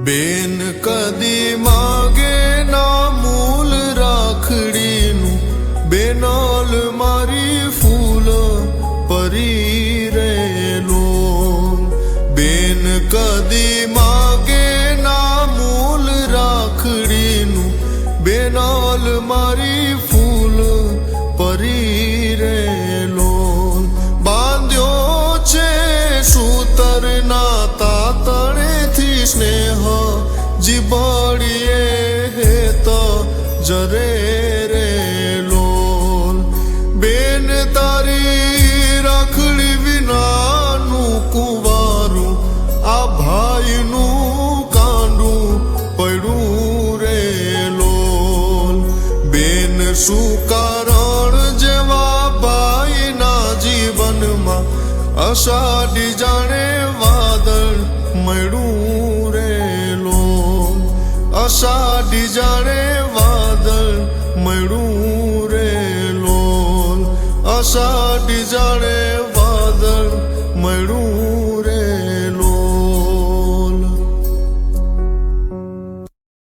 બેન કદી માગે ના મૂલ રાખડીનું બેનલ મારી ફૂલ પરી રેલો બેન કદી માગે ના મૂલ રાખડીનું બેનલ મારી ફૂલ પરી રેલો બાંધ્યો છે સૂતરના તાતણેથી સ્નેહ જીબડીએ હેત જરે રેલો બેન તારી રાખડી વિનાનું કુંવારું આ ભાઈનું કાંડું પડ્યું રેલો બેન શું કારણ જેવા ભાઈના જીવનમાં અષાઢી જાણે વાદળ મળ્યું રેલો અષાઢી જાણે વાદળ મળ્યું રેલો અષાઢી જાણે વાદળ મળ્યું